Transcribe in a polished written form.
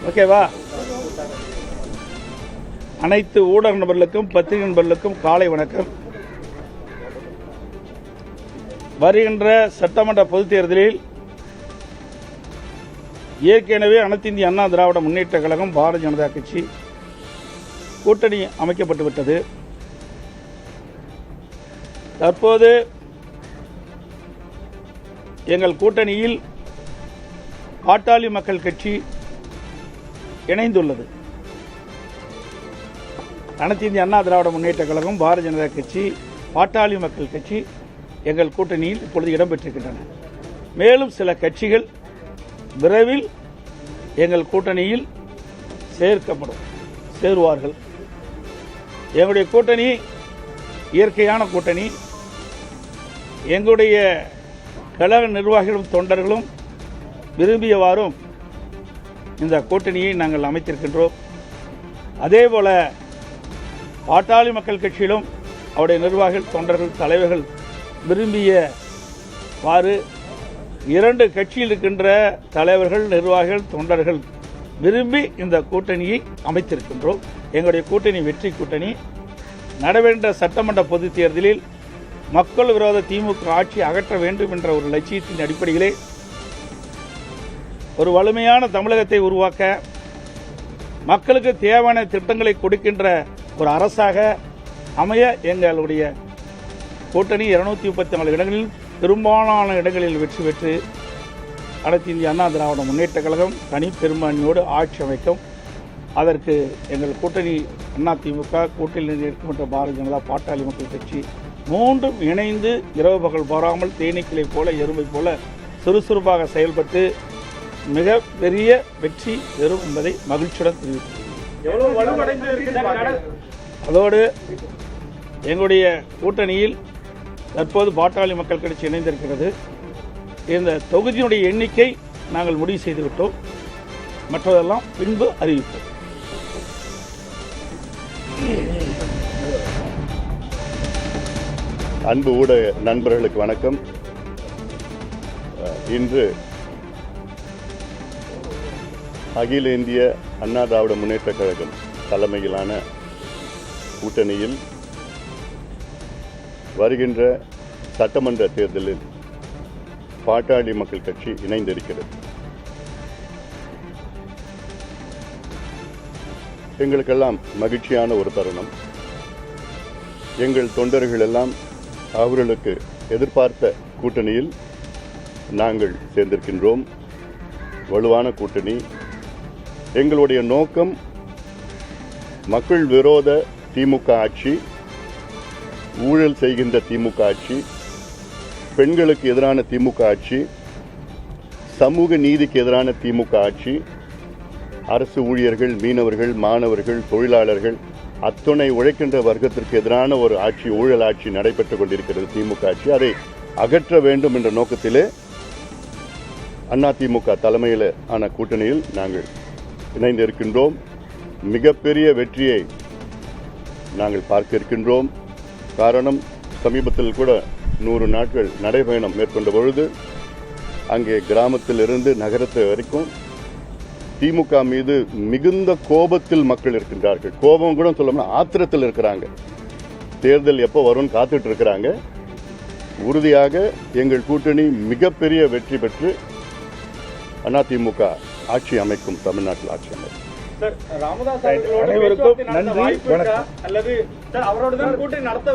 ஓகேவா? அனைத்து ஊடக நபர்களுக்கும் பத்திரிகை நபர்களுக்கும் காலை வணக்கம். வருகின்ற சட்டமன்ற பொதுத் தேர்தலில் ஏற்கனவே அனைத்து இந்திய அண்ணா திராவிட முன்னேற்ற கழகம் பாரதிய ஜனதா கட்சி கூட்டணி அமைக்கப்பட்டு விட்டது. தற்போது எங்கள் கூட்டணியில் பாட்டாளி மக்கள் கட்சி இணைந்துள்ளது. அனைத்து இந்திய அண்ணா திராவிட முன்னேற்ற கழகம் பாரதிய ஜனதா கட்சி பாட்டாளி மக்கள் கட்சி எங்கள் கூட்டணியில் இப்பொழுது இடம்பெற்றிருக்கின்றன. மேலும் சில கட்சிகள் விரைவில் எங்கள் கூட்டணியில் சேருவார்கள். எங்களுடைய கூட்டணி இயற்கையான கூட்டணி. எங்களுடைய கழக நிர்வாகிகளும் தொண்டர்களும் விரும்பியவாறும் இந்த கூட்டணியை நாங்கள் அமைத்திருக்கின்றோம். அதேபோல பாட்டாளி மக்கள் கட்சியிலும் அவருடைய நிர்வாகிகள் தொண்டர்கள் தலைவர்கள் விரும்பியவாறு இரண்டு கட்சியில் இருக்கின்ற தலைவர்கள் நிர்வாகிகள் தொண்டர்கள் விரும்பி இந்த கூட்டணியை அமைத்திருக்கின்றோம். எங்களுடைய கூட்டணி வெற்றி கூட்டணி. நடைபெற்ற சட்டமன்ற பொதுத் தேர்தலில் மக்கள் விரோத திமுக ஆட்சி அகற்ற வேண்டும் என்ற ஒரு லட்சியத்தின் அடிப்படையிலே ஒரு வலிமையான தமிழகத்தை உருவாக்க மக்களுக்கு தேவையான திட்டங்களை கொடுக்கின்ற ஒரு அரசாக அமைய எங்களுடைய கூட்டணி 234 இடங்களில் பெரும்பாலான இடங்களில் வெற்றி பெற்று அனைத்து இந்திய அண்ணா திராவிட முன்னேற்ற கழகம் தனி பெரும்பான்மையோடு ஆட்சி அமைக்கும். அதற்கு எங்கள் கூட்டணி அதிமுக கூட்டணியில் இருக்கின்ற பாரதிய ஜனதா பாட்டாளி மக்கள் கட்சி மூன்றும் இணைந்து இரவு பகல் பாராமல் தேனீக்களை போல எறும்பை போல சுறுசுறுப்பாக செயல்பட்டு மிக பெரிய வெற்றி பெறும் என்பதை மகிழ்ச்சியுடன் தெரிவித்துள்ளோம். அதோடு எங்களுடைய கூட்டணியில் தற்போது பாட்டாளி மக்கள் கட்சி இணைந்திருக்கிறது. இந்த தொகுதியினுடைய எண்ணிக்கை நாங்கள் முடிவு செய்துவிட்டோம். மற்றதெல்லாம் பின்பு அறிவிப்போம். அன்பு ஊடக நண்பர்களுக்கு வணக்கம். இன்று அகில இந்திய அண்ணா திராவிட முன்னேற்ற கழகம் தலைமையிலான கூட்டணியில் வருகின்ற சட்டமன்ற தேர்தலில் பாட்டாளி மக்கள் கட்சி இணைந்திருக்கிறது. எங்களுக்கெல்லாம் மகிழ்ச்சியான ஒரு தருணம். எங்கள் தொண்டர்கள் எல்லாம் அவர்களுக்கு எதிர்பார்த்த கூட்டணியில் நாங்கள் சேர்ந்திருக்கின்றோம். வலுவான கூட்டணி. எங்களுடைய நோக்கம் மக்கள் விரோத திமுக ஆட்சி, ஊழல் செய்கின்ற திமுக ஆட்சி, பெண்களுக்கு எதிரான திமுக ஆட்சி, சமூக நீதிக்கு எதிரான திமுக ஆட்சி, அரசு ஊழியர்கள், மீனவர்கள், மாணவர்கள், தொழிலாளர்கள், அத்துணை உழைக்கின்ற வர்க்கத்திற்கு எதிரான ஒரு ஆட்சி, ஊழல் ஆட்சி நடைபெற்றுக் கொண்டிருக்கிறது திமுக ஆட்சி. அதை அகற்ற வேண்டும் என்ற நோக்கத்திலே அதிமுக தலைமையில் ஆன கூட்டணியில் நாங்கள் இணைந்திருக்கின்றோம். மிகப்பெரிய வெற்றியை நாங்கள் பார்க்க இருக்கின்றோம். காரணம், சமீபத்தில் கூட 100 நாட்கள் நடைபயணம் மேற்கொண்ட பொழுது அங்கே கிராமத்திலிருந்து நகரத்தை வரைக்கும் திமுக மீது மிகுந்த கோபத்தில் மக்கள் இருக்கின்றார்கள். கோபம் கூட சொல்லணும்னா ஆத்திரத்தில் இருக்கிறாங்க. தேர்தல் எப்போ வரும்னு காத்துட்டு இருக்கிறாங்க. உறுதியாக எங்கள் கூட்டணி மிகப்பெரிய வெற்றி பெற்று அதிமுக ஆட்சி அமைக்கும், தமிழ்நாட்டில் ஆட்சி அமைக்கும். அனைவருக்கும் நன்றி, வணக்கம். அல்லது அவரோட கூட்டணி நடத்த